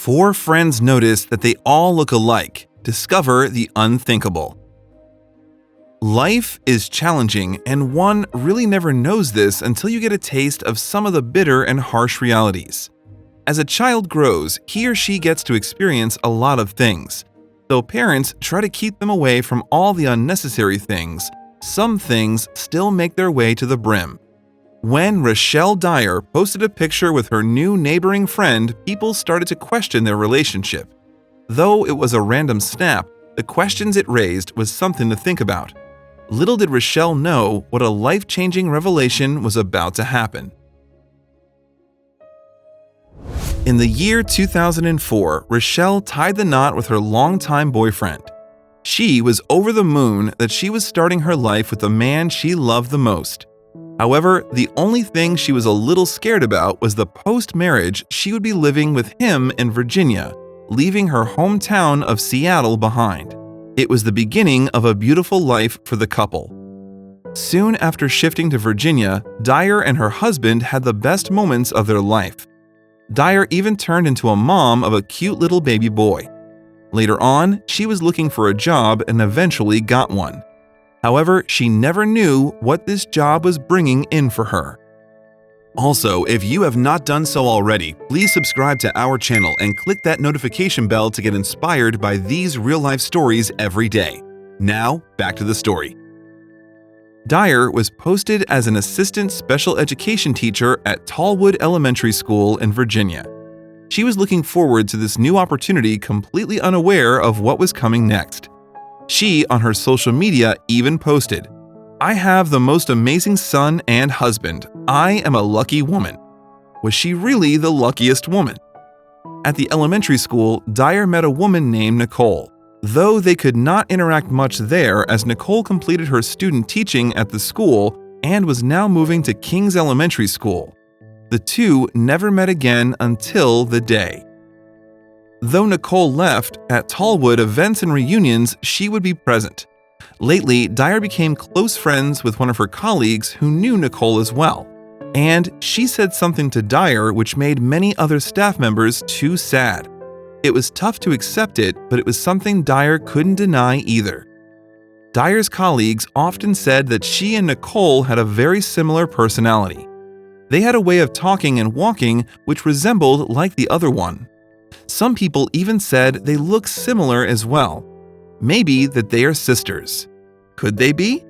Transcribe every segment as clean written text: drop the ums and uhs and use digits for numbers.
Four friends notice that they all look alike. Discover the unthinkable. Life is challenging, and one really never knows this until you get a taste of some of the bitter and harsh realities. As a child grows, he or she gets to experience a lot of things. Though parents try to keep them away from all the unnecessary things, some things still make their way to the brim. When Rachelle Dyer posted a picture with her new neighboring friend, people started to question their relationship. Though it was a random snap, the questions it raised was something to think about. Little did Rachelle know what a life-changing revelation was about to happen. In the year 2004, Rachelle tied the knot with her longtime boyfriend. She was over the moon that she was starting her life with the man she loved the most. However, the only thing she was a little scared about was the post-marriage she would be living with him in Virginia, leaving her hometown of Seattle behind. It was the beginning of a beautiful life for the couple. Soon after shifting to Virginia, Dyer and her husband had the best moments of their life. Dyer even turned into a mom of a cute little baby boy. Later on, she was looking for a job and eventually got one. However, she never knew what this job was bringing in for her. Also, if you have not done so already, please subscribe to our channel and click that notification bell to get inspired by these real-life stories every day. Now, back to the story. Dyer was posted as an assistant special education teacher at Tallwood Elementary School in Virginia. She was looking forward to this new opportunity, completely unaware of what was coming next. She, on her social media, even posted, "I have the most amazing son and husband. I am a lucky woman." Was she really the luckiest woman? At the elementary school, Dyer met a woman named Nicole. Though they could not interact much there, as Nicole completed her student teaching at the school and was now moving to King's Elementary School. The two never met again until the day. Though Nicole left, at Tallwood events and reunions, she would be present. Lately, Dyer became close friends with one of her colleagues who knew Nicole as well. And she said something to Dyer which made many other staff members too sad. It was tough to accept it, but it was something Dyer couldn't deny either. Dyer's colleagues often said that she and Nicole had a very similar personality. They had a way of talking and walking which resembled like the other one. Some people even said they look similar as well. Maybe that they are sisters. Could they be?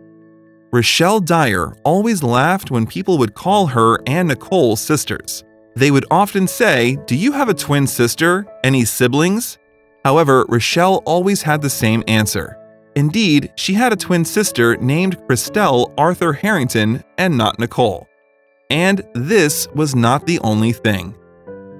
Rachelle Dyer always laughed when people would call her and Nicole sisters. They would often say, "Do you have a twin sister? Any siblings?" However, Rachelle always had the same answer. Indeed, she had a twin sister named Christelle Arthur Harrington and not Nicole. And this was not the only thing.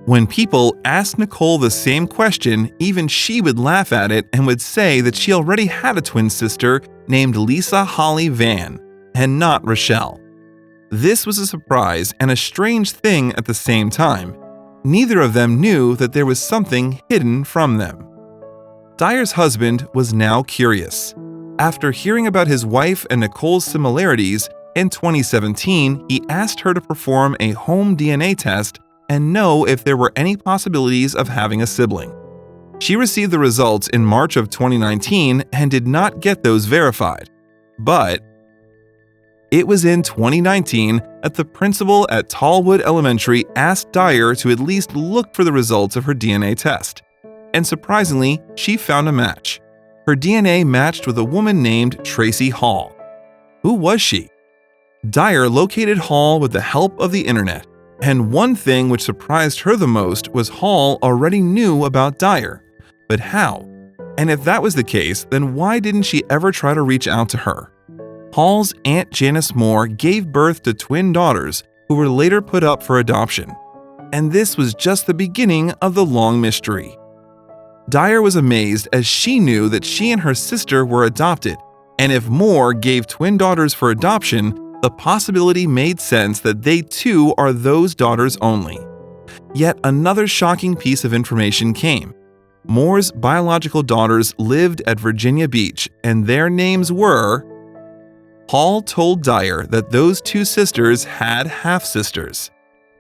When people asked Nicole the same question, even she would laugh at it and would say that she already had a twin sister named Lisa Holly Van, and not Rachelle. This was a surprise and a strange thing at the same time. Neither of them knew that there was something hidden from them. Dyer's husband was now curious. After hearing about his wife and Nicole's similarities, in 2017, he asked her to perform a home DNA test and know if there were any possibilities of having a sibling. She received the results in March of 2019 and did not get those verified. But it was in 2019 that the principal at Tallwood Elementary asked Dyer to at least look for the results of her DNA test. And surprisingly, she found a match. Her DNA matched with a woman named Tracy Hall. Who was she? Dyer located Hall with the help of the internet. And one thing which surprised her the most was Hall already knew about Dyer. But how? And if that was the case, then why didn't she ever try to reach out to her? Hall's Aunt Janice Moore gave birth to twin daughters who were later put up for adoption. And this was just the beginning of the long mystery. Dyer was amazed as she knew that she and her sister were adopted. And if Moore gave twin daughters for adoption, the possibility made sense that they too are those daughters only. Yet another shocking piece of information came. Moore's biological daughters lived at Virginia Beach, and their names were... Hall told Dyer that those two sisters had half-sisters.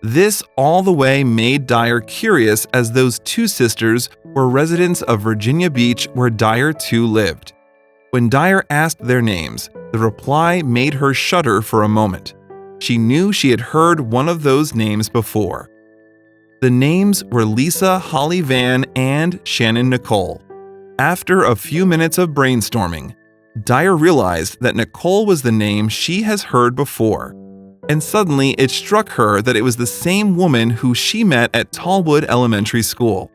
This all the way made Dyer curious, as those two sisters were residents of Virginia Beach, where Dyer too lived. When Dyer asked their names, the reply made her shudder for a moment. She knew she had heard one of those names before. The names were Lisa Holly Van and Shannon Nicole. After a few minutes of brainstorming, Dyer realized that Nicole was the name she has heard before. And suddenly it struck her that it was the same woman who she met at Tallwood Elementary School.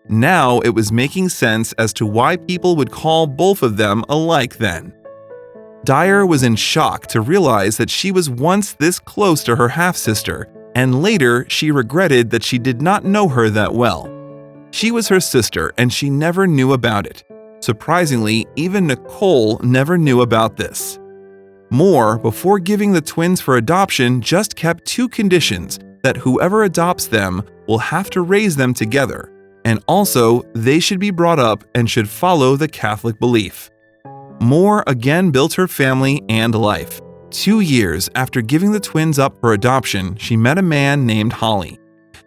Now it was making sense as to why people would call both of them alike then. Dyer was in shock to realize that she was once this close to her half-sister, and later she regretted that she did not know her that well. She was her sister and she never knew about it. Surprisingly, even Nicole never knew about this. Moore, before giving the twins for adoption, just kept two conditions: that whoever adopts them will have to raise them together, and also they should be brought up and should follow the Catholic belief. Moore again built her family and life. 2 years after giving the twins up for adoption, she met a man named Holly.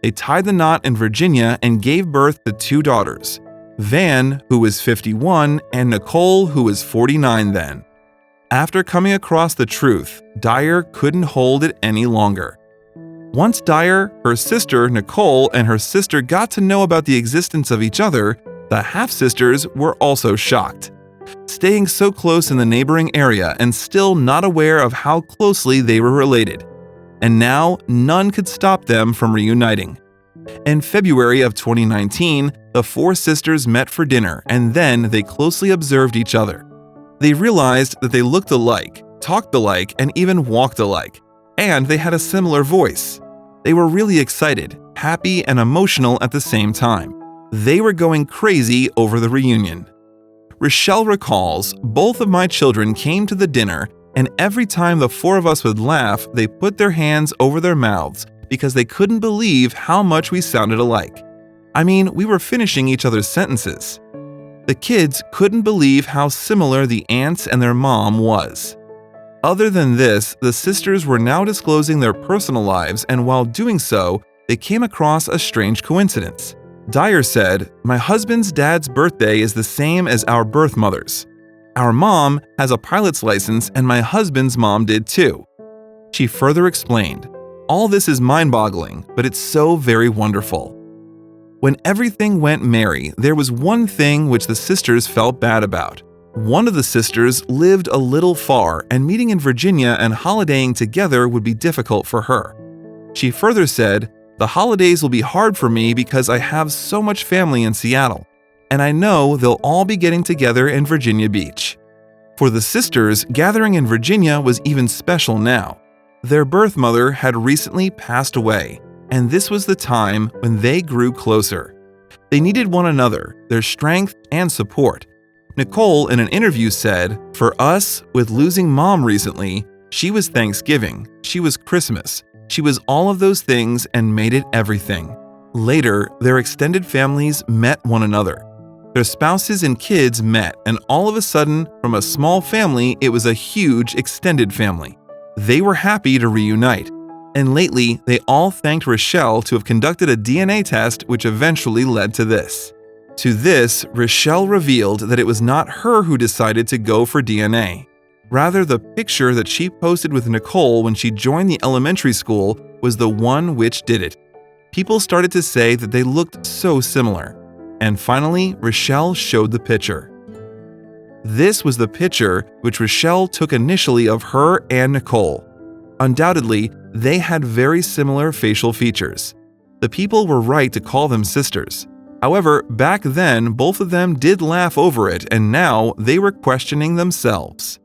They tied the knot in Virginia and gave birth to 2 daughters, Van, who was 51, and Nicole, who was 49 then. After coming across the truth, Dyer couldn't hold it any longer. Once Dyer, her sister Nicole, and her sister got to know about the existence of each other, the half-sisters were also shocked. Staying so close in the neighboring area and still not aware of how closely they were related. And now, none could stop them from reuniting. In February of 2019, the 4 sisters met for dinner, and then they closely observed each other. They realized that they looked alike, talked alike, and even walked alike. And they had a similar voice. They were really excited, happy, and emotional at the same time. They were going crazy over the reunion. Rachelle recalls, "Both of my children came to the dinner, and every time the 4 of us would laugh, they put their hands over their mouths because they couldn't believe how much we sounded alike. I mean, we were finishing each other's sentences." The kids couldn't believe how similar the aunts and their mom was. Other than this, the sisters were now disclosing their personal lives, and while doing so, they came across a strange coincidence. Dyer said, "My husband's dad's birthday is the same as our birth mother's. Our mom has a pilot's license, and my husband's mom did too." She further explained, "All this is mind-boggling, but it's so very wonderful." When everything went merry, there was one thing which the sisters felt bad about. One of the sisters lived a little far, and meeting in Virginia and holidaying together would be difficult for her. She further said, "The holidays will be hard for me because I have so much family in Seattle, and I know they'll all be getting together in Virginia Beach." For the sisters, gathering in Virginia was even special now. Their birth mother had recently passed away, and this was the time when they grew closer. They needed one another, their strength and support. Nicole, in an interview, said, "For us, with losing mom recently, she was Thanksgiving, she was Christmas, she was all of those things and made it everything." Later, their extended families met one another. Their spouses and kids met, and all of a sudden, from a small family, it was a huge extended family. They were happy to reunite. And lately, they all thanked Rachelle to have conducted a DNA test, which eventually led to this. To this, Rachelle revealed that it was not her who decided to go for DNA. Rather, the picture that she posted with Nicole when she joined the elementary school was the one which did it. People started to say that they looked so similar. And finally, Rachelle showed the picture. This was the picture which Rachelle took initially of her and Nicole. Undoubtedly, they had very similar facial features. The people were right to call them sisters. However, back then, both of them did laugh over it, and now they were questioning themselves.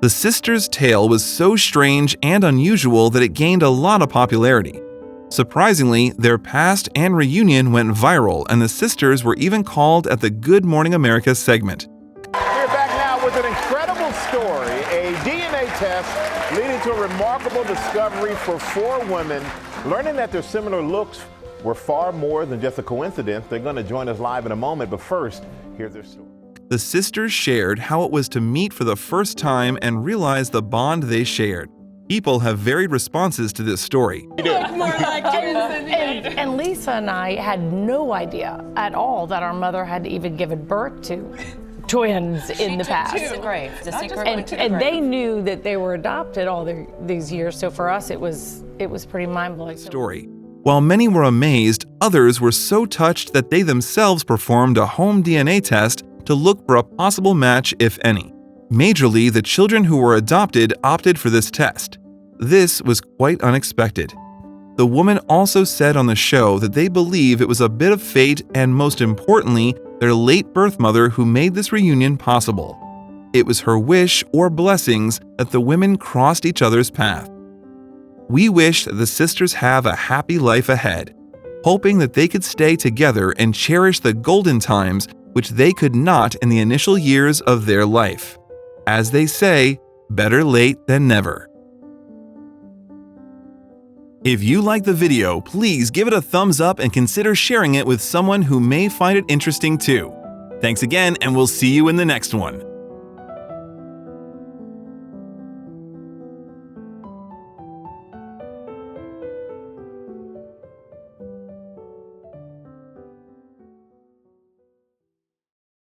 The sisters' tale was so strange and unusual that it gained a lot of popularity. Surprisingly, their past and reunion went viral, and the sisters were even called at the Good Morning America segment. We're back now with an incredible story, a DNA test leading to a remarkable discovery for 4 women, learning that their similar looks were far more than just a coincidence. They're going to join us live in a moment, but first, here's their story. The sisters shared how it was to meet for the first time and realize the bond they shared. People have varied responses to this story. And Lisa and I had no idea at all that our mother had even given birth to twins in the past. And they knew that they were adopted all these years, so for us it was pretty mind-blowing. Story. While many were amazed, others were so touched that they themselves performed a home DNA test to look for a possible match, if any. Majorly, the children who were adopted opted for this test. This was quite unexpected. The woman also said on the show that they believe it was a bit of fate and, most importantly, their late birth mother who made this reunion possible. It was her wish or blessings that the women crossed each other's path. We wish that the sisters have a happy life ahead, hoping that they could stay together and cherish the golden times which they could not in the initial years of their life. As they say, better late than never. If you like the video, please give it a thumbs up and consider sharing it with someone who may find it interesting too. Thanks again, and we'll see you in the next one.